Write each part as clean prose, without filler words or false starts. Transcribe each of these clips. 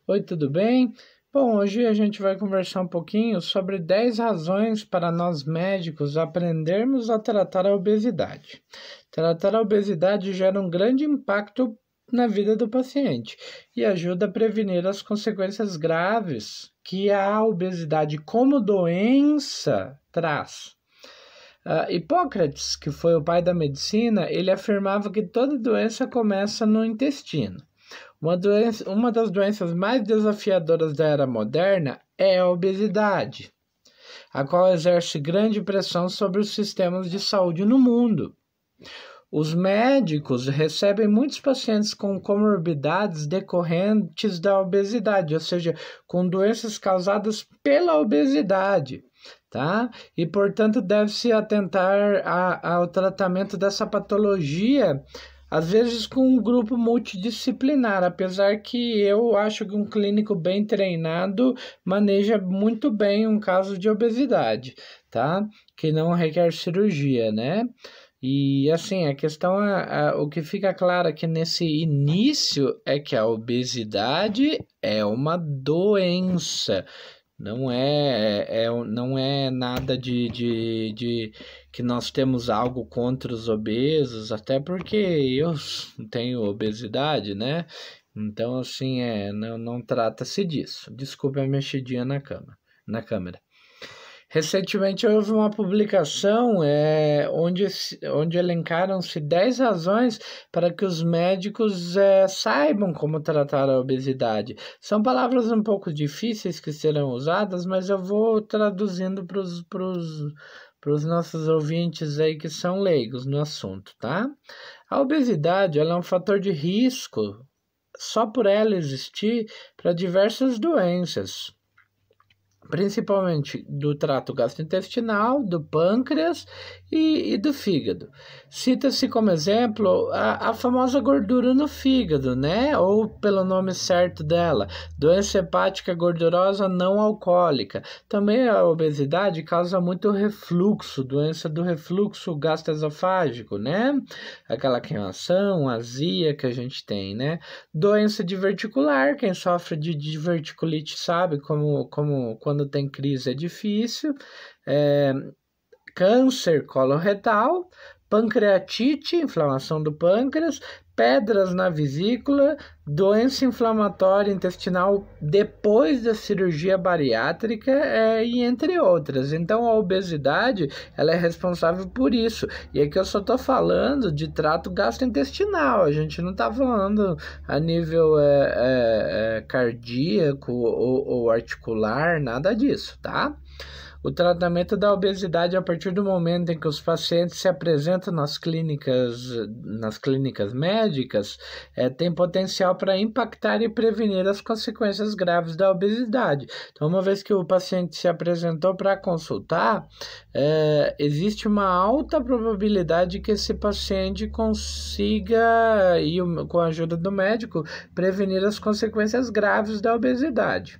Oi, tudo bem? Bom, hoje a gente vai conversar um pouquinho sobre 10 razões para nós médicos aprendermos a tratar a obesidade. Tratar a obesidade gera um grande impacto na vida do paciente e ajuda a prevenir as consequências graves que a obesidade como doença traz. Hipócrates, que foi o pai da medicina, ele afirmava que toda doença começa no intestino. Uma das doenças mais desafiadoras da era moderna é a obesidade, a qual exerce grande pressão sobre os sistemas de saúde no mundo. Os médicos recebem muitos pacientes com comorbidades decorrentes da obesidade, ou seja, com doenças causadas pela obesidade, tá? E, portanto, deve-se atentar ao tratamento dessa patologia, às vezes com um grupo multidisciplinar, apesar que eu acho que um clínico bem treinado maneja muito bem um caso de obesidade, tá? Que não requer cirurgia, né? E assim, a questão, o que fica claro aqui nesse início é que a obesidade é uma doença. Não é nada de que nós temos algo contra os obesos, até porque eu tenho obesidade, né? Então, assim, não trata-se disso. Desculpe a mexidinha na câmera. Recentemente houve uma publicação onde elencaram-se 10 razões para que os médicos saibam como tratar a obesidade. São palavras um pouco difíceis que serão usadas, mas eu vou traduzindo para os nossos ouvintes aí que são leigos no assunto, tá? A obesidade ela é um fator de risco, só por ela existir, para diversas doenças, principalmente do trato gastrointestinal, do pâncreas e do fígado. Cita-se como exemplo a famosa gordura no fígado, né? Ou pelo nome certo dela, doença hepática gordurosa não alcoólica. Também a obesidade causa muito refluxo, doença do refluxo gastroesofágico, né? Aquela queimação, azia que a gente tem, né? Doença diverticular, quem sofre de diverticulite sabe como quando tem crise é difícil, câncer coloretal, pancreatite, inflamação do pâncreas, pedras na vesícula, doença inflamatória intestinal depois da cirurgia bariátrica e entre outras. Então a obesidade ela é responsável por isso. E aqui eu só estou falando de trato gastrointestinal, a gente não está falando a nível cardíaco ou articular, nada disso, tá? O tratamento da obesidade, a partir do momento em que os pacientes se apresentam nas clínicas médicas, tem potencial para impactar e prevenir as consequências graves da obesidade. Então, uma vez que o paciente se apresentou para consultar, existe uma alta probabilidade que esse paciente consiga, com a ajuda do médico, prevenir as consequências graves da obesidade.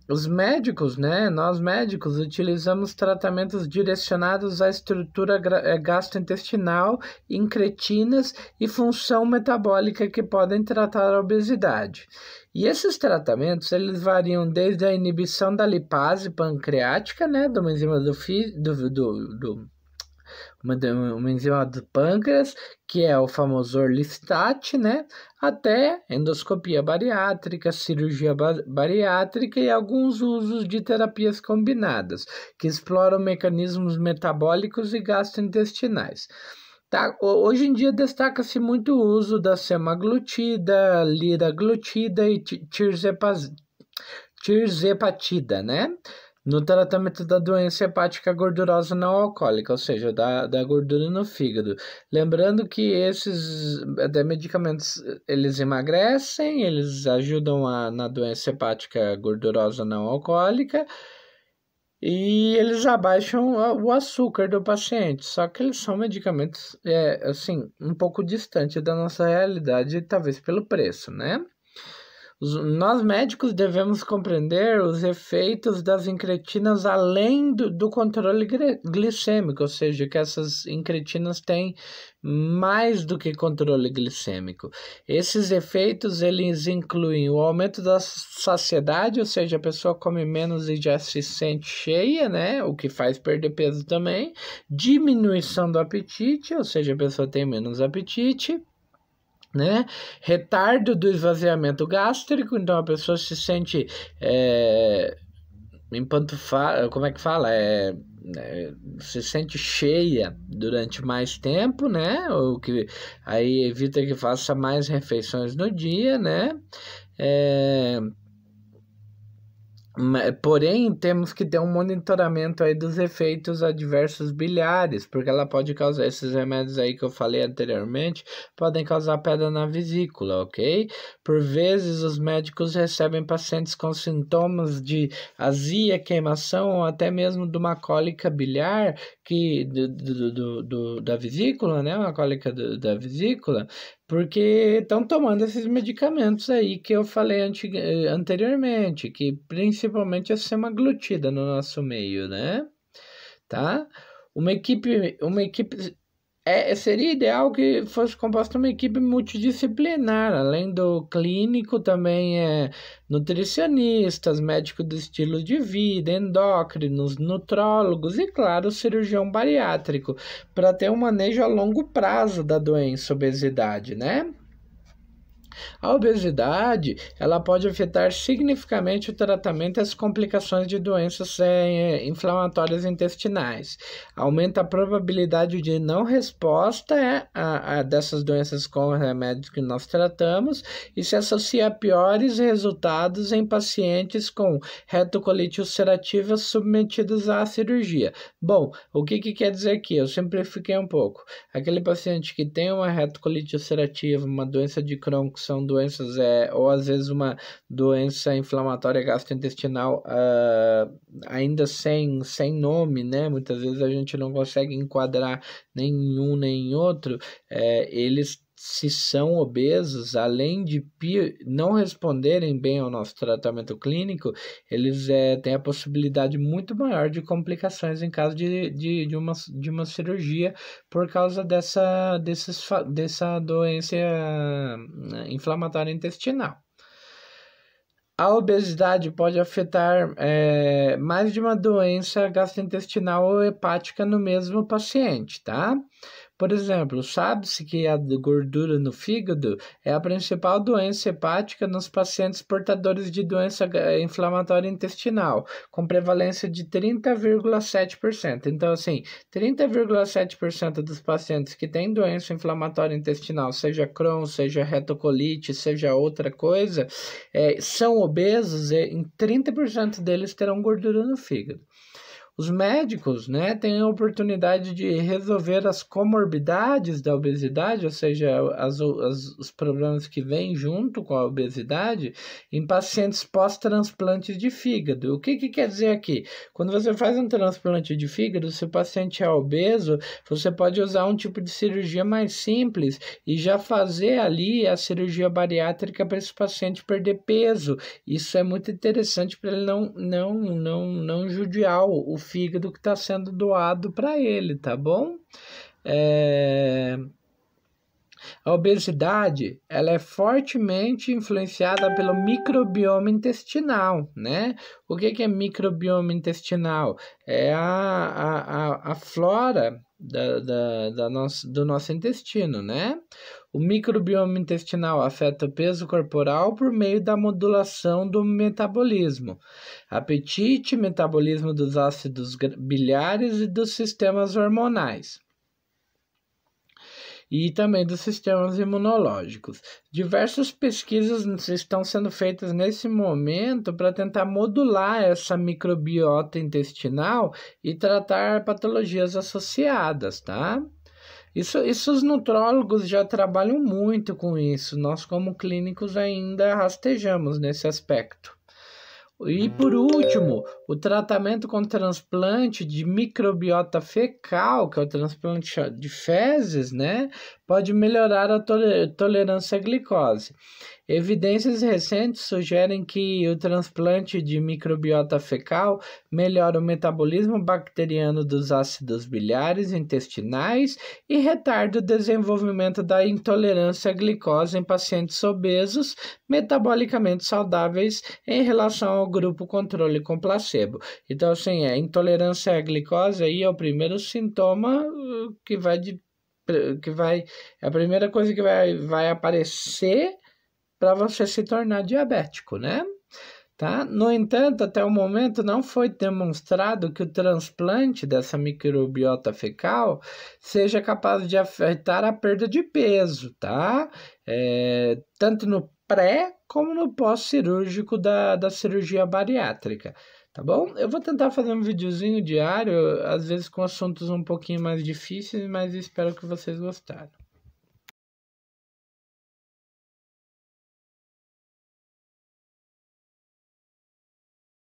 Os médicos, né, nós médicos utilizamos tratamentos direcionados à estrutura gastrointestinal, incretinas e função metabólica que podem tratar a obesidade. E esses tratamentos, eles variam desde a inibição da lipase pancreática, né, de uma enzima uma enzima do pâncreas, que é o famoso Orlistat, né? Até endoscopia bariátrica, cirurgia bariátrica e alguns usos de terapias combinadas, que exploram mecanismos metabólicos e gastrointestinais. Tá? Hoje em dia destaca-se muito o uso da semaglutida, liraglutida e tirzepatida, né? No tratamento da doença hepática gordurosa não alcoólica, ou seja, da gordura no fígado. Lembrando que esses medicamentos, eles emagrecem, eles ajudam na doença hepática gordurosa não alcoólica e eles abaixam o açúcar do paciente. Só que eles são medicamentos, assim, um pouco distantes da nossa realidade, talvez pelo preço, né? Nós médicos devemos compreender os efeitos das incretinas além do controle glicêmico, ou seja, que essas incretinas têm mais do que controle glicêmico. Esses efeitos, eles incluem o aumento da saciedade, ou seja, a pessoa come menos e já se sente cheia, né? O que faz perder peso também. Diminuição do apetite, ou seja, a pessoa tem menos apetite, né? Retardo do esvaziamento gástrico, então a pessoa se sente como é que fala? Se sente cheia durante mais tempo, né? O que aí evita que faça mais refeições no dia, né? Porém, temos que ter um monitoramento aí dos efeitos adversos biliares, porque ela pode causar, esses remédios aí que eu falei anteriormente, podem causar pedra na vesícula, ok? Por vezes, os médicos recebem pacientes com sintomas de azia, queimação, ou até mesmo de uma cólica biliar, da vesícula, né? Uma cólica da vesícula, porque estão tomando esses medicamentos aí que eu falei anteriormente, que principalmente é semaglutida no nosso meio, né? Tá? Uma equipe seria ideal que fosse composta uma equipe multidisciplinar, além do clínico também nutricionistas, médicos do estilo de vida, endócrinos, nutrólogos e, claro, cirurgião bariátrico, para ter um manejo a longo prazo da doença obesidade, né? A obesidade, ela pode afetar significativamente o tratamento e as complicações de doenças inflamatórias intestinais. Aumenta a probabilidade de não resposta a dessas doenças com os remédios que nós tratamos e se associa a piores resultados em pacientes com retocolite ulcerativa submetidos à cirurgia. Bom, o que quer dizer aqui? Eu simplifiquei um pouco. Aquele paciente que tem uma retocolite ulcerativa, uma doença de Crohn, que são doenças, ou às vezes uma doença inflamatória gastrointestinal ainda sem nome, né? Muitas vezes a gente não consegue enquadrar nenhum nem outro, eles se são obesos, além de não responderem bem ao nosso tratamento clínico, eles têm a possibilidade muito maior de complicações em caso de uma cirurgia por causa dessa doença inflamatória intestinal. A obesidade pode afetar mais de uma doença gastrointestinal ou hepática no mesmo paciente, tá? Por exemplo, sabe-se que a gordura no fígado é a principal doença hepática nos pacientes portadores de doença inflamatória intestinal, com prevalência de 30,7%. Então, assim, 30,7% dos pacientes que têm doença inflamatória intestinal, seja Crohn, seja retocolite, seja outra coisa, são obesos e em 30% deles terão gordura no fígado. Os médicos, né, têm a oportunidade de resolver as comorbidades da obesidade, ou seja, os problemas que vêm junto com a obesidade, em pacientes pós-transplante de fígado. O que quer dizer aqui? Quando você faz um transplante de fígado, se o paciente é obeso, você pode usar um tipo de cirurgia mais simples e já fazer ali a cirurgia bariátrica para esse paciente perder peso. Isso é muito interessante para ele não judiar o fígado que está sendo doado para ele, tá bom? A obesidade, ela é fortemente influenciada pelo microbioma intestinal, né? O que é microbioma intestinal? É a flora do nosso intestino, né? O microbioma intestinal afeta o peso corporal por meio da modulação do metabolismo, apetite, metabolismo dos ácidos biliares e dos sistemas hormonais. E também dos sistemas imunológicos. Diversas pesquisas estão sendo feitas nesse momento para tentar modular essa microbiota intestinal e tratar patologias associadas, tá? Isso os nutrólogos já trabalham muito com isso. Nós, como clínicos, ainda rastejamos nesse aspecto. E por último, o tratamento com transplante de microbiota fecal, que é o transplante de fezes, né, pode melhorar a tolerância à glicose. Evidências recentes sugerem que o transplante de microbiota fecal melhora o metabolismo bacteriano dos ácidos biliares intestinais e retarda o desenvolvimento da intolerância à glicose em pacientes obesos metabolicamente saudáveis em relação ao grupo controle com placebo. Então, assim, a intolerância à glicose aí é o primeiro sintoma que vai é a primeira coisa que vai aparecer para você se tornar diabético, né? Tá? No entanto, até o momento não foi demonstrado que o transplante dessa microbiota fecal seja capaz de afetar a perda de peso, tá? Tanto no pré como no pós-cirúrgico da cirurgia bariátrica, tá bom? Eu vou tentar fazer um videozinho diário, às vezes com assuntos um pouquinho mais difíceis, mas espero que vocês gostaram.